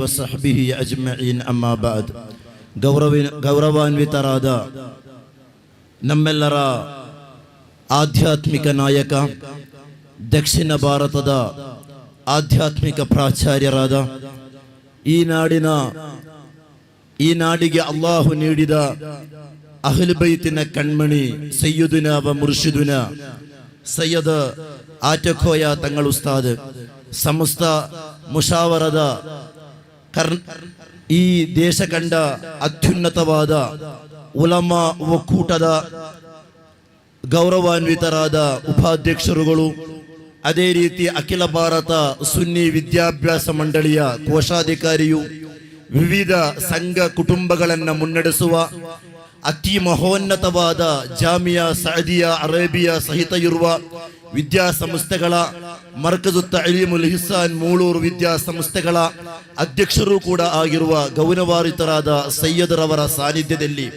ವಸಹ್ಬಿಹಿ ಅಜ್ಮഈನ್ ಅಮ್ಮಾ ಬಾದ್. ಗೌರವಾನ್ವಿತರಾದ ನಮ್ಮೆಲ್ಲರ ಆಧ್ಯಾತ್ಮಿಕ ನಾಯಕ, ದಕ್ಷಿಣ ಭಾರತದ ಆಧ್ಯಾತ್ಮಿಕ ಪ್ರಾಚಾರ್ಯರಾದ, ಈ ನಾಡಿಗೆ ಅಲ್ಲಾಹು ನೀಡಿದ ಅಹ್ಲ್ ಬೈತಿನ ಕಣ್ಮಣಿ ಸಯ್ಯದುನ ವ ಮುರ್ಷಿದುನ ಸಯ್ಯದ್ ಆಟಕೋಯ ತಂಗಳ ಉಸ್ತಾದ್, ಸಮಸ್ತ ಮುಷಾವರದ ಈ ದೇಶ ಕಂಡ ಅತ್ಯುನ್ನತವಾದ ಉಲಮಾ ಒಕ್ಕೂಟದ ಗೌರವಾನ್ವಿತರಾದ ಉಪಾಧ್ಯಕ್ಷರುಗಳು, ಅದೇ ರೀತಿ ಅಖಿಲ ಭಾರತ ಸುನ್ನಿ ವಿದ್ಯಾಭ್ಯಾಸ ಮಂಡಳಿಯ ಕೋಶಾಧಿಕಾರಿಯು, ವಿವಿಧ ಸಂಘ ಕುಟುಂಬಗಳನ್ನು ಮುನ್ನಡೆಸುವ ಅತಿ ಮಹೋನ್ನತವಾದ ಜಾಮಿಯಾ ಸಅದಿಯಾ ಅರೇಬಿಯಾ ಸಹಿತ ಇರುವ ವಿದ್ಯಾಸಂಸ್ಥೆಗಳ ಮರ್ಕಜು ತಅಲೀಮುಲ್ ಇಹ್ಸಾನ್ ಮೂಳೂರು ವಿದ್ಯಾಸಂಸ್ಥೆಗಳ ಅಧ್ಯಕ್ಷರು ಕೂಡ ಆಗಿರುವ ಗೌರವಾನ್ವಿತರಾದ ಸಯ್ಯದರವರ ಸಾನ್ನಿಧ್ಯದಲ್ಲಿ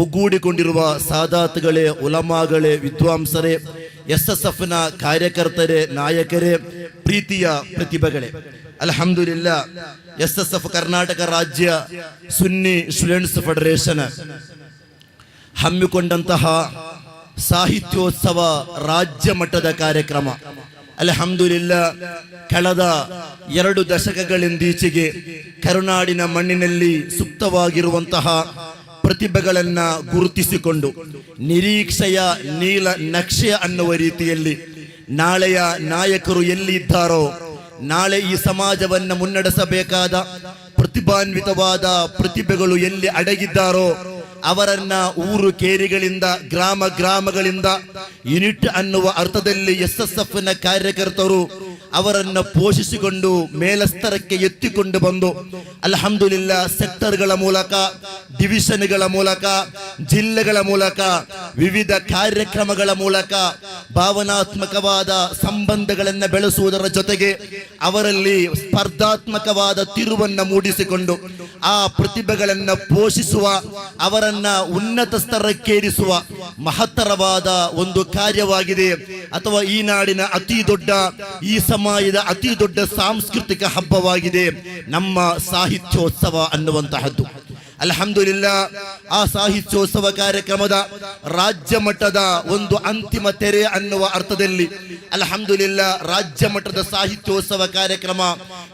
ಒಗ್ಗೂಡಿಕೊಂಡಿರುವ ಸಾದಾತ್ಗಳೇ, ಉಲಮಾಗಳೇ, ವಿದ್ವಾಂಸರೇ, SSFನ ಕಾರ್ಯಕರ್ತರೇ, ನಾಯಕರೇ, ಪ್ರೀತಿಯ ಪ್ರತಿಭೆಗಳೇ, ಅಲ್ಹಮ್ದುಲಿಲ್ಲಾ SSF ಕರ್ನಾಟಕ ರಾಜ್ಯ ಸುನ್ನಿ ಸ್ಟೂಡೆಂಟ್ಸ್ ಫೆಡರೇಷನ್ ಹಮ್ಮಿಕೊಂಡಂತಹ ಸಾಹಿತ್ಯೋತ್ಸವ ರಾಜ್ಯ ಮಟ್ಟದ ಕಾರ್ಯಕ್ರಮ ಅಲ್ಹಮ್ದುಲಿಲ್ಲಾ ಕಳೆದ 2 ದಶಕಗಳಿಂದೀಚೆಗೆ ಕರುನಾಡಿನ ಮಣ್ಣಿನಲ್ಲಿ ಸುಪ್ತವಾಗಿರುವಂತಹ ಪ್ರತಿಭೆಗಳನ್ನ ಗುರುತಿಸಿಕೊಂಡು ನಿರೀಕ್ಷೆಯ ನೀಲ ನಕ್ಷೆ ಅನ್ನುವ ರೀತಿಯಲ್ಲಿ ನಾಳೆಯ ನಾಯಕರು ಎಲ್ಲಿ ಇದ್ದಾರೋ, ನಾಳೆ ಈ ಸಮಾಜವನ್ನು ಮುನ್ನಡೆಸಬೇಕಾದ ಪ್ರತಿಭಾನ್ವಿತವಾದ ಪ್ರತಿಭೆಗಳು ಎಲ್ಲಿ ಅಡಗಿದ್ದಾರೋ ಅವರನ್ನ ಊರು ಕೇರಿಗಳಿಂದ, ಗ್ರಾಮಗಳಿಂದ ಯೂನಿಟ್ ಅನ್ನುವ ಅರ್ಥದಲ್ಲಿ SSFನ ಕಾರ್ಯಕರ್ತರು ಅವರನ್ನು ಪೋಷಿಸಿಕೊಂಡು ಮೇಲಸ್ತರಕ್ಕೆ ಎತ್ತಿಕೊಂಡು ಬಂದು ಅಲ್ಹಮ್ದುಲಿಲ್ಲಾ ಸೆಕ್ಟರ್ಗಳ ಮೂಲಕ, ಡಿವಿಷನ್ಗಳ ಮೂಲಕ, ಜಿಲ್ಲೆಗಳ ಮೂಲಕ, ವಿವಿಧ ಕಾರ್ಯಕ್ರಮಗಳ ಮೂಲಕ ಭಾವನಾತ್ಮಕವಾದ ಸಂಬಂಧಗಳನ್ನು ಬೆಳೆಸುವುದರ ಜೊತೆಗೆ ಅವರಲ್ಲಿ ಸ್ಪರ್ಧಾತ್ಮಕವಾದ ತಿರುವನ್ನು ಮೂಡಿಸಿಕೊಂಡು ಆ ಪ್ರತಿಭೆಗಳನ್ನು ಪೋಷಿಸುವ, ಅವರನ್ನ ಉನ್ನತ ಸ್ತರಕ್ಕೇರಿಸುವ ಮಹತ್ತರವಾದ ಒಂದು ಕಾರ್ಯವಾಗಿದೆ. ಅಥವಾ ಈ ನಾಡಿನ ಅತಿ ದೊಡ್ಡ, ಈ ಸಮಾಜದ ಅತಿ ದೊಡ್ಡ ಸಾಂಸ್ಕೃತಿಕ ಹಬ್ಬವಾಗಿದೆ ನಮ್ಮ ಸಾಹಿತ್ಯೋತ್ಸವ ಅನ್ನುವಂತಹದ್ದು. ಅಲ್ಹಮ್ದುಲಿಲ್ಲಾ ಆ ಸಾಹಿತ್ಯೋತ್ಸವ ಕಾರ್ಯಕ್ರಮದ ರಾಜ್ಯ ಮಟ್ಟದ ಒಂದು ಅಂತಿಮ ತೆರೆ ಅನ್ನುವ ಅರ್ಥದಲ್ಲಿ ಅಲ್ಹಮ್ದುಲಿಲ್ಲಾ ರಾಜ್ಯ ಮಟ್ಟದ ಸಾಹಿತ್ಯೋತ್ಸವ ಕಾರ್ಯಕ್ರಮ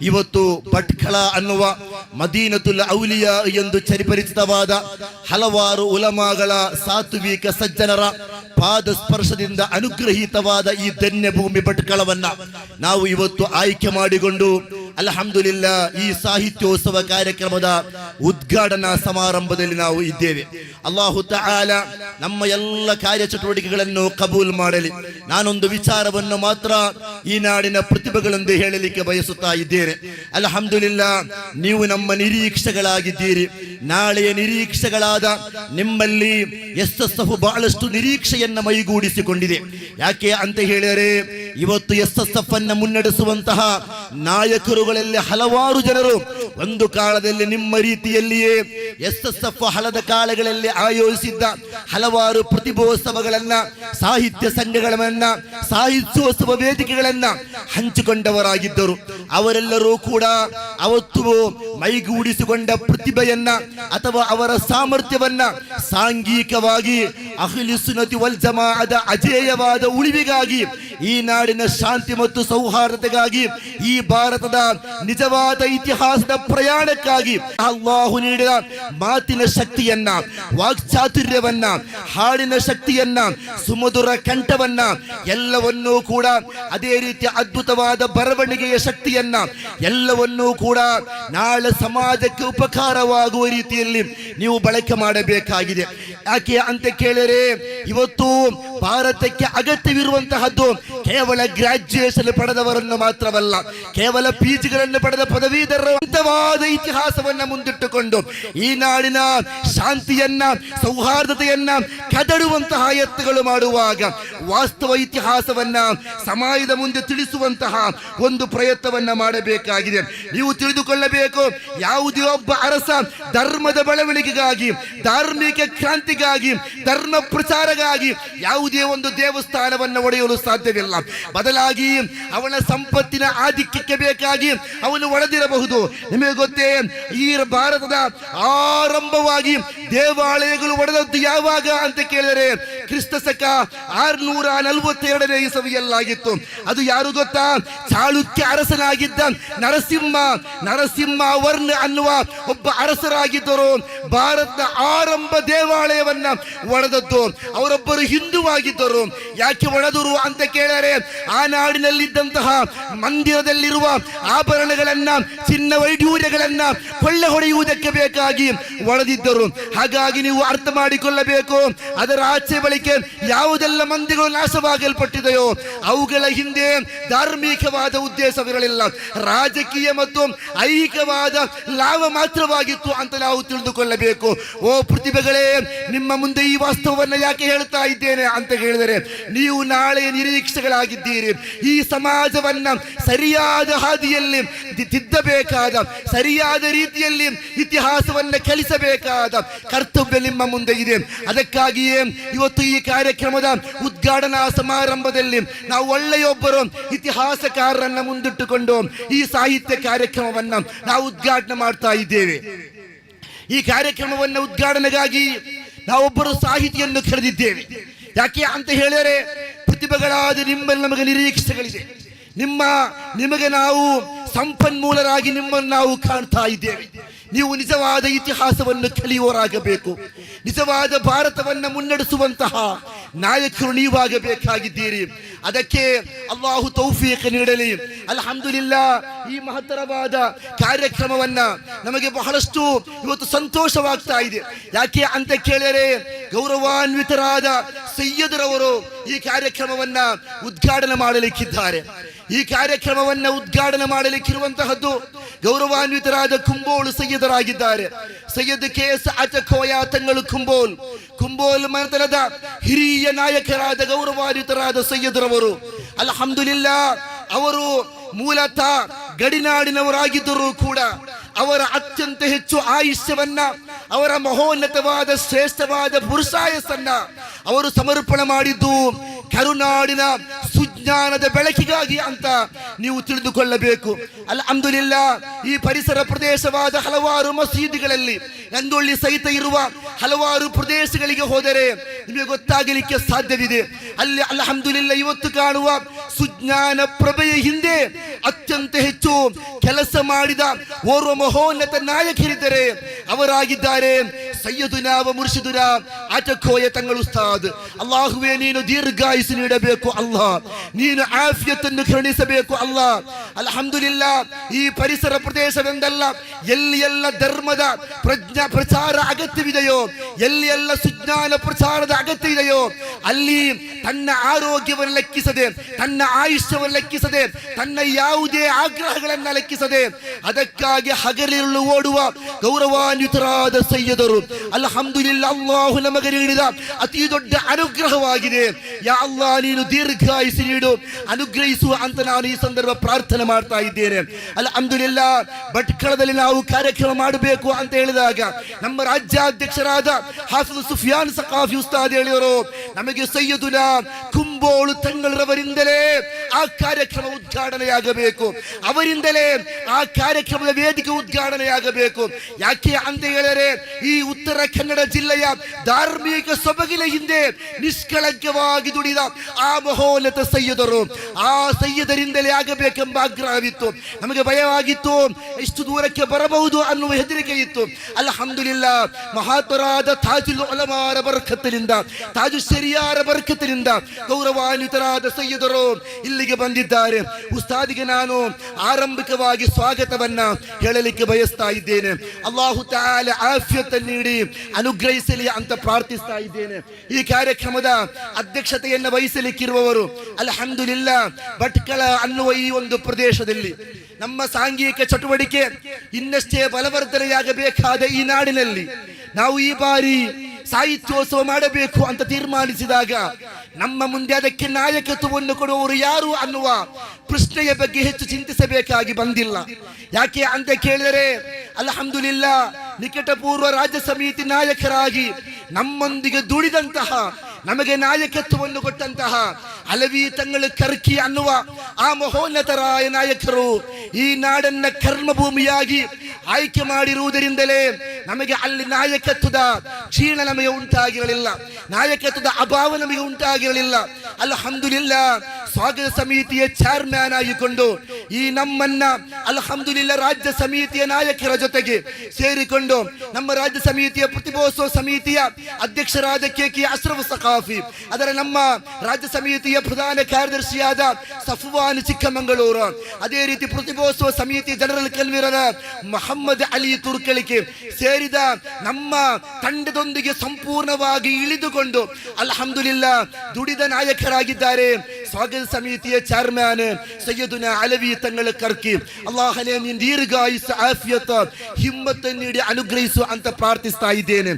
ಇವತ್ತು ಭಟ್ಕಳ ಅನ್ನುವ ಮದೀನತುಲ್ ಔಲಿಯಾ ಎಂದು ಪರಿಚಿತವಾದ ಹಲವಾರು ಉಲಮಾಗಳ ಸಾತ್ವಿಕ ಸಜ್ಜನರ ಪಾದ ಸ್ಪರ್ಶದಿಂದ ಅನುಗ್ರಹೀತವಾದ ಈ ಧನ್ಯ ಭೂಮಿ ಭಟ್ಕಳವನ್ನ ನಾವು ಇವತ್ತು ಆಯ್ಕೆ ಮಾಡಿಕೊಂಡು ಅಲ್ಹಮ್ದುಲಿಲ್ಲಾ ಈ ಸಾಹಿತ್ಯೋತ್ಸವ ಕಾರ್ಯಕ್ರಮದ ಉದ್ಘಾಟನಾ ಸಮಾರಂಭದಲ್ಲಿ ನಾವು ಇದ್ದೇವೆ. ಅಲ್ಲಾಹು ತಆಲಾ ನಮ್ಮ ಎಲ್ಲ ಕಾರ್ಯಚಟುವಟಿಕೆಗಳನ್ನು ಕಬೂಲ್ ಮಾಡಲಿ. ನಾನೊಂದು ವಿಚಾರವನ್ನು ಮಾತ್ರ ಈ ನಾಡಿನ ಪ್ರತಿಭೆಗಳೆಂದು ಹೇಳಲಿಕ್ಕೆ ಬಯಸುತ್ತಾ ಇದ್ದೇನೆ. ಅಲ್ಹಮ್ದುಲಿಲ್ಲಾ ನೀವು ನಮ್ಮ ನಿರೀಕ್ಷೆಗಳಾಗಿದ್ದೀರಿ. ನಾಳೆಯ ನಿರೀಕ್ಷೆಗಳಾದ ನಿಮ್ಮಲ್ಲಿ SSF ಬಹಳಷ್ಟು ನಿರೀಕ್ಷೆಯನ್ನ ಮೈಗೂಡಿಸಿಕೊಂಡಿದೆ. ಯಾಕೆ ಅಂತ ಹೇಳಿದರೆ ಇವತ್ತು SSF ಅನ್ನು ಮುನ್ನಡೆಸುವಂತಹ ನಾಯಕರುಗಳಲ್ಲಿ ಹಲವಾರು ಜನರು ಒಂದು ಕಾಲದಲ್ಲಿ ನಿಮ್ಮ ರೀತಿಯಲ್ಲಿಯೇ SSF ಹಳದ ಕಾಲಗಳಲ್ಲಿ ಆಯೋಜಿಸಿದ್ದ ಹಲವಾರು ಪ್ರತಿಭೋತ್ಸವಗಳನ್ನ, ಸಾಹಿತ್ಯ ಸಂಘಗಳನ್ನ, ಸಾಹಿತ್ಯೋತ್ಸವ ವೇದಿಕೆಗಳನ್ನ ಹಂಚಿಕೊಂಡವರಾಗಿದ್ದರು. ಅವರೆಲ್ಲರೂ ಕೂಡ ಅವತ್ತು ಮೈಗೂಡಿಸಿಕೊಂಡ ಪ್ರತಿಭೆಯನ್ನ ಅಥವಾ ಅವರ ಸಾಮರ್ಥ್ಯವನ್ನ ಸಾಂಘಿಕವಾಗಿ ಅಹ್ಲು ಸುನ್ನತಿ ವಲ್ ಜಮಾಅದ ಅಜೇಯವಾದ ಉಳಿವಿಗಾಗಿ, ಈ ನಾಡಿನ ಶಾಂತಿ ಮತ್ತು ಸೌಹಾರ್ದತೆಗಾಗಿ, ಈ ಭಾರತದ ನಿಜವಾದ ಇತಿಹಾಸದ ಪ್ರಯಾಣಕ್ಕಾಗಿ ಅಲ್ಲಾಹು ನೀಡಿದ ಮಾತಿನ ಶಕ್ತಿಯನ್ನ, ವಾಕ್ಚಾತುರ್ಯವನ್ನ, ಹಾಡಿನ ಶಕ್ತಿಯನ್ನ, ಸುಮಧುರ ಕಂಠವನ್ನ ಎಲ್ಲವನ್ನೂ ಕೂಡ, ಅದೇ ರೀತಿ ಅದ್ಭುತವಾದ ಬರವಣಿಗೆಯ ಶಕ್ತಿಯನ್ನ ಎಲ್ಲವನ್ನೂ ಕೂಡ ನಾಳೆ ಸಮಾಜಕ್ಕೆ ಉಪಕಾರವಾಗುವ ರೀತಿಯಲ್ಲಿ ನೀವು ಬಳಕೆ ಮಾಡಬೇಕಾಗಿದೆ. ಯಾಕೆ ಅಂತ ಕೇಳಿದರೆ ಇವತ್ತು ಭಾರತಕ್ಕೆ ಅಗತ್ಯವಿರುವಂತಹದ್ದು ಕೇವಲ ಗ್ರಾಜ್ಯುಯೇಷನ್ ಪಡೆದವರನ್ನು ಮಾತ್ರವಲ್ಲ, ಕೇವಲ PGಗಳನ್ನು ಪಡೆದ ಪದವೀಧರವಾದ ಇತಿಹಾಸವನ್ನ ಮುಂದಿಟ್ಟುಕೊಂಡು ಈ ನಾಡಿನ ಶಾಂತಿಯನ್ನ, ಸೌಹಾರ್ದತೆಯನ್ನ ಕದಡುವಂತಹ ಯತ್ನಗಳು ಮಾಡುವಾಗ ವಾಸ್ತವ ಇತಿಹಾಸವನ್ನ ಸಮಾಜದ ಮುಂದೆ ತಿಳಿಸುವಂತಹ ಒಂದು ಪ್ರಯತ್ನವನ್ನ ಮಾಡಬೇಕಾಗಿದೆ. ನೀವು ತಿಳಿದುಕೊಳ್ಳಬೇಕು, ಯಾವುದೇ ಒಬ್ಬ ಅರಸ ಧರ್ಮದ ಬೆಳವಣಿಗೆಗಾಗಿ, ಧಾರ್ಮಿಕ ಕ್ರಾಂತಿಗಾಗಿ, ಧರ್ಮ ಪ್ರಚಾರಗಾಗಿ ಯಾವುದೇ ಒಂದು ದೇವಸ್ಥಾನವನ್ನು ಒಡೆಯಲು ಸಾಧ್ಯವಿಲ್ಲ. ಬದಲಾಗಿ ಅವನ ಸಂಪತ್ತಿನ ಆಧಿಕ್ಯಕ್ಕೆ ಬೇಕಾಗಿ ಅವನು ಒಡೆದಿರಬಹುದು. ನಿಮಗೆ ಗೊತ್ತೇ, ಈ ಭಾರತದ ಆರಂಭವಾಗಿ ದೇವಾಲಯಗಳು ಒಡೆದದ್ದು ಯಾವಾಗ ಅಂತ ಕೇಳಿದರೆ ಕ್ರಿಸ್ತ ಶಕ 642ನೇ ಇಸವಿಯಲ್ಲಾಗಿತ್ತು. ಅದು ಯಾರು ಗೊತ್ತಾ? ಚಾಳುಕ್ಯ ಅರಸನಾಗಿದ್ದ ನರಸಿಂಹ ವರ್ಣ ಅನ್ನುವ ಒಬ್ಬ ಅರಸರಾಗಿದ್ದರು. ಭಾರತದ ಆರಂಭ ದೇವಾಲಯವನ್ನ ಒಡೆದದ್ದು ಅವರೊಬ್ಬರು ಹಿಂದುವಾಗಿದ್ದರು. ಯಾಕೆ ಒಡೆದರು ಅಂತ ಕೇಳಿದರೆ ಆ ನಾಡಿನಲ್ಲಿದ್ದಂತಹ ಮಂದಿರದಲ್ಲಿರುವ ಆಭರಣಗಳನ್ನ, ಚಿನ್ನ ವೈಢೂರ್ಯಗಳನ್ನ ಕೊಳ್ಳೆ ಹೊಡೆಯುವುದಕ್ಕೆ ಬೇಕಾಗಿ ಒಡೆದಿದ್ದರು. ಹಾಗಾಗಿ ನೀವು ಅರ್ಥ ಮಾಡಿಕೊಳ್ಳಬೇಕು, ಅದರ ಆಚೆ ಬಳಿಕೆ ಯಾವುದೆಲ್ಲ ಮಂದಿಗಳು ನಾಶವಾಗಲ್ಪಟ್ಟಿದೆಯೋ ಅವುಗಳ ಹಿಂದೆ ಧಾರ್ಮಿಕವಾದ ಉದ್ದೇಶವಿರಲಿಲ್ಲ, ರಾಜಕೀಯ ಮತ್ತು ಐಹಿಕವಾದ ಲಾಭ ಮಾತ್ರವಾಗಿತ್ತು ಅಂತ ನಾವು ತಿಳಿದುಕೊಳ್ಳಬೇಕು. ಓ ಪ್ರತಿಭೆಗಳೇ, ನಿಮ್ಮ ಮುಂದೆ ಈ ವಾಸ್ತವವನ್ನು ಯಾಕೆ ಹೇಳ್ತಾ ಇದ್ದೇನೆ ಅಂತ ಹೇಳಿದರೆ, ನೀವು ನಾಳೆ ನಿರೀಕ್ಷೆಗಳಾಗಿದ್ದೀರಿ. ಈ ಸಮಾಜವನ್ನ ಸರಿಯಾದ ಹಾದಿಯಲ್ಲಿ ತಿದ್ದಬೇಕಾದ, ಸರಿಯಾದ ರೀತಿಯಲ್ಲಿ ಇತಿಹಾಸವನ್ನ ಕಲಿಸಬೇಕಾದ ಕರ್ತವ್ಯ ನಿಮ್ಮ ಮುಂದೆ ಇದೆ. ಅದಕ್ಕಾಗಿಯೇ ಇವತ್ತು ಈ ಕಾರ್ಯಕ್ರಮದ ಉದ್ಘಾಟನಾ ಸಮಾರಂಭದಲ್ಲಿ ನಾವು ಒಳ್ಳೆಯೊಬ್ಬರು ಇತಿಹಾಸಕಾರರನ್ನ ಮುಂದಿಟ್ಟುಕೊಂಡು ಈ ಸಾಹಿತ್ಯ ಕಾರ್ಯಕ್ರಮವನ್ನ ನಾವು ಉದ್ಘಾಟನೆ ಮಾಡ್ತಾ ಇದ್ದೇವೆ. ಈ ಕಾರ್ಯಕ್ರಮವನ್ನು ಉದ್ಘಾಟನೆಗಾಗಿ ನಾವೊಬ್ಬರು ಸಾಹಿತಿಯನ್ನು ಕರೆದಿದ್ದೇವೆ. ಯಾಕೆ ಅಂತ ಹೇಳಿದರೆ, ಪ್ರತಿಭೆಗಳಾದ ನಿಮ್ಮಲ್ಲಿ ನಮಗೆ ನಿರೀಕ್ಷೆಗಳಿದೆ. ನಿಮಗೆ ನಾವು ಸಂಪನ್ಮೂಲರಾಗಿ ನಿಮ್ಮನ್ನು ನಾವು ಕಾಣ್ತಾ ಇದ್ದೇವೆ. ನೀವು ನಿಜವಾದ ಇತಿಹಾಸವನ್ನು ಕಲಿಯುವವರಾಗಬೇಕು. ನಿಜವಾದ ಭಾರತವನ್ನು ಮುನ್ನಡೆಸುವಂತಹ ನಾಯಕರು ನೀವಾಗಬೇಕಾಗಿದ್ದೀರಿ. ಅದಕ್ಕೆ ಅಲ್ಲಾಹು ತೌಫೀಕ್ ನೀಡಲಿ. ಅಲ್ಹಮ್ದುಲಿಲ್ಲಾ, ಈ ಮಹತ್ತರವಾದ ಕಾರ್ಯಕ್ರಮವನ್ನ ನಮಗೆ ಬಹಳಷ್ಟು ಇವತ್ತು ಸಂತೋಷವಾಗ್ತಾ ಇದೆ. ಯಾಕೆ ಅಂತ ಕೇಳಿದರೆ, ಗೌರವಾನ್ವಿತರಾದ ಸೈಯದರವರು ಈ ಕಾರ್ಯಕ್ರಮವನ್ನ ಉದ್ಘಾಟನೆ ಮಾಡಲಿಕ್ಕಿದ್ದಾರೆ. ಈ ಕಾರ್ಯಕ್ರಮವನ್ನ ಉದ್ಘಾಟನೆ ಮಾಡಲಿಕ್ಕಿರುವಂತಹದ್ದು ಗೌರವಾನ್ವಿತರಾದ ಕುಂಬೋಳು ಸೈಯದರಾಗಿದ್ದಾರೆ. ಸೈಯದ್ KS ಅಚಕೋಯ ತಂಗಳು ಕುಂಬೋಲ್ ಮಂಡಲದ ಹಿರಿಯ ನಾಯಕರಾದ ಗೌರವಾನ್ವಿತರಾದ ಸೈಯದರವರು. ಅಲ್ಹಮ್ದುಲಿಲ್ಲಾ, ಅವರು ಮೂಲತಃ ಗಡಿನಾಡಿನವರಾಗಿದ್ದರೂ ಕೂಡ ಅವರ ಅತ್ಯಂತ ಹೆಚ್ಚು ಆಯುಷ್ಯವನ್ನ, ಅವರ ಮಹೋನ್ನತವಾದ ಶ್ರೇಷ್ಠವಾದ ಪುರುಷಾಯಸ್ಸನ್ನ ಅವರು ಸಮರ್ಪಣೆ ಮಾಡಿದ್ದು ಕರುನಾಡಿನ ಸುಜ್ಞಾನದ ಬೆಳಕಿಗಾಗಿ ಅಂತ ನೀವು ತಿಳಿದುಕೊಳ್ಳಬೇಕು. ಅಲ್ಹಮ್ದುಲಿಲ್ಲಾ, ಈ ಪರಿಸರ ಪ್ರದೇಶವಾದ ಹಲವಾರು ಮಸೀದಿಗಳಲ್ಲಿ ನಂದೊಳ್ಳಿ ಸಹಿತ ಇರುವ ಹಲವಾರು ಪ್ರದೇಶಗಳಿಗೆ ಹೋದರೆ ನಿಮಗೆ ಗೊತ್ತಾಗಲಿಕ್ಕೆ ಸಾಧ್ಯವಿದೆ. ಅಲ್ಲಿ ಅಲ್ಹಮ್ದುಲಿಲ್ಲಾ ಇವತ್ತು ಕಾಣುವ ಸುಜ್ಞಾನ ಪ್ರಭೆಯ ಹಿಂದೆ ಅತ್ಯಂತ ಹೆಚ್ಚು ಕೆಲಸ ಮಾಡಿದ ಓರ್ವ ಮಹೋನ್ನತ ನಾಯಕರಿದ್ದರೆ ಅವರಾಗಿದ್ದಾರೆ ಸಯ್ಯದುನಾ ವ ಮುರ್ಷಿದುನಾ ಆಚಕೋಯ ತಂಗಳು ಉಸ್ತಾದ್. ಅಲ್ಲಾಹುವೇ, ನೀನು ದೀರ್ಘಾಯುಸ್ಸು ನೀಡಬೇಕು ಅಲ್ಲಾ, ನೀನು ಆಫಿಯತನ್ನು ಕರುಣಿಸಬೇಕು ಅಲ್ಲಾ. ಅಲ್ಹಮ್ದುಲಿಲ್ಲಾ, ಈ ಪರಿಸರ ಪ್ರದೇಶವೆಂದಲ್ಲ, ಎಲ್ಲಿ ಎಲ್ಲ ಧರ್ಮದ ಪ್ರಚಾರ ಅಗತ್ಯವಿದೆಯೋ, ಎಲ್ಲಿ ಎಲ್ಲ ಸುಜ್ಞಾನ ಪ್ರಚಾರದ ಅಗತ್ಯ ಇದೆಯೋ ಅಲ್ಲಿ ತನ್ನ ಆರೋಗ್ಯವನ್ನು ಲೆಕ್ಕಿಸದೆ, ತನ್ನ ಆಯುಷ್ಯವನ್ನು ಲೆಕ್ಕಿಸದೆ, ತನ್ನ ಯಾವುದೇ ಆಗ್ರಹಗಳನ್ನ ಲೆಕ್ಕಿಸದೆ ಅದಕ್ಕಾಗಿ ಹಗಲಿರುಳು ಓಡುವ ಗೌರವಾನ್ವಿತರಾದ ಸೈಯದರು. ಅಲ್ಹಮ್ದುಲಿಲ್ಲಾ, ಅಲ್ಲಾಹು ನಮಗೆ ನೀಡಿದ ಅತಿ ದೊಡ್ಡ ಅನುಗ್ರಹವಾಗಿದೆ. ಯಾ ಅಲ್ಲಾಹ್, ನೀನು ದೀರ್ಘಾಯುಸ್ಸು ನೀಡು, ಅನುಗ್ರಹಿಸುವ ಅಂತ ನಾನು ಈ ಸಂದರ್ಭ ಪ್ರಾರ್ಥನೆ ಮಾಡ್ತಾ ಇದ್ದೇನೆ. ಅಲ್ಹಮ್ದುಲಿಲ್ಲಾ, ಭಟ್ಕಳದಲ್ಲಿ ನಾವು ಕಾರ್ಯಕ್ರಮ ಮಾಡಬೇಕು ಅಂತ ಹೇಳಿದಾಗ ನಮ್ಮ ರಾಜ್ಯಾಧ್ಯಕ್ಷರಾದ ಹಾಫಿಜ್ ಸುಫಿಯಾನ್ ಸಖಾಫಿ ಉಸ್ತಾದ್ ಹೇಳಿದರು, ನಮಗೆ ಸೈಯದುನಾ ಕುಂಬೋಳು ತಂಗಳರವರಿಂದಲೇ ಆ ಕಾರ್ಯಕ್ರಮ ಉದ್ಘಾಟನೆಯಾಗಬೇಕು, ಅವರಿಂದಲೇ ಆ ಕಾರ್ಯಕ್ರಮದ ವೇದಿಕೆ ಉದ್ಘಾಟನೆಯಾಗಬೇಕು. ಯಾಕೆ ಅಂತ ಹೇಳಿದರೆ, ಈ ಉತ್ತರ ಕನ್ನಡ ಜಿಲ್ಲೆಯ ಧಾರ್ಮಿಕ ಸೊಬಗಿನ ಹಿಂದೆ ನಿಷ್ಕಳಂಕವಾಗಿ ದುಡಿದ ಆ ಮಹೋನ್ನತ ಸೈಯದರು, ಆ ಸೈಯದರಿಂದಲೇ ಆಗಬೇಕೆಂಬ ಆಗ್ರಹವಿತ್ತು. ನಮಗೆ ಭಯವಾಗಿತ್ತು, ಎಷ್ಟು ದೂರಕ್ಕೆ ಬರಬಹುದು ಅನ್ನುವ ಹೆದರಿಕೆ ಇತ್ತು. ಅಲ್ಹಮ್ದುಲಿಲ್ಲಾ, ಮಹಾತ್ಮರಾದ ತಾಜುಲ್ ಉಲಮಾರ ಬರ್ಕತ್ತಿನಿಂದ, ತಾಜು ಶರಿಯಾರ ಬರ್ಕತ್ತಿನಿಂದ ಗೌರವಾನ್ವಿತರಾದ ಸೈಯದರು ಇಲ್ಲಿಗೆ ಬಂದಿದ್ದಾರೆ. ಉಸ್ತಾದಿಗೆ ನಾನು ಆರಂಭಿಕವಾಗಿ ಸ್ವಾಗತವನ್ನ ಹೇಳಲಿಕ್ಕೆ ಬಯಸ್ತಾ ಇದ್ದೇನೆ. ಅಲ್ಲಾಹು ತಆಲಾ ಆಫಿಯತ್ ನೀಡಿ ಅನುಗ್ರಹಿಸಲಿ ಅಂತ ಪ್ರಾರ್ಥಿಸ್ತಾ ಇದ್ದೇನೆ. ಈ ಕಾರ್ಯಕ್ರಮದ ಅಧ್ಯಕ್ಷತೆಯನ್ನು ವಹಿಸಲಿಕ್ಕಿರುವವರು ಅಲ್ಹಮ್ದುಲಿಲ್ಲಾ, ಭಟ್ಕಳ ಅನ್ನುವ ಈ ಒಂದು ಪ್ರದೇಶದಲ್ಲಿ ನಮ್ಮ ಸಾಂಘಿಕ ಚಟುವಟಿಕೆ ಇನ್ನಷ್ಟೇ ಬಲವರ್ಧನೆಯಾಗಬೇಕಾದ ಈ ನಾಡಿನಲ್ಲಿ ನಾವು ಈ ಬಾರಿ ಸಾಹಿತ್ಯೋತ್ಸವ ಮಾಡಬೇಕು ಅಂತ ತೀರ್ಮಾನಿಸಿದಾಗ ನಮ್ಮ ಮುಂದೆ ಅದಕ್ಕೆ ನಾಯಕತ್ವವನ್ನು ಕೊಡುವವರು ಯಾರು ಅನ್ನುವ ಪ್ರಶ್ನೆಯ ಬಗ್ಗೆ ಹೆಚ್ಚು ಚಿಂತಿಸಬೇಕಾಗಿ ಬಂದಿಲ್ಲ. ಯಾಕೆ ಅಂತ ಕೇಳಿದರೆ, ಅಲ್ಹಮ್ದುಲಿಲ್ಲಾ ನಿಕಟಪೂರ್ವ ರಾಜ್ಯ ಸಮಿತಿ ನಾಯಕರಾಗಿ ನಮ್ಮೊಂದಿಗೆ ದುಡಿದಂತಹ, ನಮಗೆ ನಾಯಕತ್ವವನ್ನು ಕೊಟ್ಟಂತಹ ಅಲವಿ ತಂಗಳ ಕರ್ಕಿ ಅನ್ನುವ ಆ ಮಹೋನ್ನತರಾಯ ನಾಯಕರು ಈ ನಾಡನ್ನ ಕರ್ಮಭೂಮಿಯಾಗಿ ಆಯ್ಕೆ ಮಾಡಿರುವುದರಿಂದಲೇ ನಮಗೆ ಅಲ್ಲಿ ನಾಯಕತ್ವದ ಕ್ಷೀಣ ನಮಗೆ ಉಂಟಾಗಿರಲಿಲ್ಲ, ನಾಯಕತ್ವದ ಅಭಾವ ನಮಗೆ ಉಂಟಾಗಿರಲಿಲ್ಲ. ಅಲ್ಹಮ್ದುಲಿಲ್ಲಾ ಸ್ವಾಗತ ಸಮಿತಿಯ ಚೇರ್ಮ್ಯಾನ್ ಆಗಿಕೊಂಡು ಈ ನಮ್ಮನ್ನ ಅಲ್ಹಮ್ದುಲಿಲ್ಲಾ ರಾಜ್ಯ ಸಮಿತಿಯ ನಾಯಕರ ಜೊತೆಗೆ ಸೇರಿಕೊಂಡು ನಮ್ಮ ರಾಜ್ಯ ಸಮಿತಿಯ ಪ್ರತಿಭೋತ್ಸವ ಸಮಿತಿಯ ಅಧ್ಯಕ್ಷರಾದ ಕೆ ಅಶ್ರಫ್ ಸಖಾಫಿ, ಅದರ ನಮ್ಮ ರಾಜ್ಯ ಸಮಿತಿಯ ಪ್ರಧಾನ ಕಾರ್ಯದರ್ಶಿಯಾದ ಸಫ್ವಾನ್ ಚಿಕ್ಕಮಂಗಳೂರು, ಅದೇ ರೀತಿ ಪ್ರತಿಭೋತ್ಸವ ಸಮಿತಿ ಜನರಲ್ ಕನ್ವೀನರ್ ಮೊಹಮ್ಮದ್ ಅಲಿ ತುರ್ಕಳಿಕೆ ಸೇರಿದ ನಮ್ಮ ತಂಡದೊಂದಿಗೆ ಸಂಪೂರ್ಣವಾಗಿ ಇಳಿದುಕೊಂಡು ಅಲ್ಹಮ್ದುಲಿಲ್ಲಾ ದುಡಿದ ನಾಯಕರಾಗಿದ್ದಾರೆ ಸ್ವಾಗತ ಸಮಿತಿಯ ಚೇರ್ಮ್ಯಾನ್ ಸೈಯದುನಾ ಅಲವಿ ತಂಗಳ ಕರ್ಕಿ. ಅಲ್ಲಾಹನೇ ನೀನು ದೀರ್ಘಾಯುಸ್ಸು ಆಫಿಯತ್ ಹಿಮ್ಮತ್ತು ನೀಡಿ ಅನುಗ್ರಹಿಸು ಅಂತ ಪ್ರಾರ್ಥಿಸ್ತಾ ಇದ್ದೇನೆ.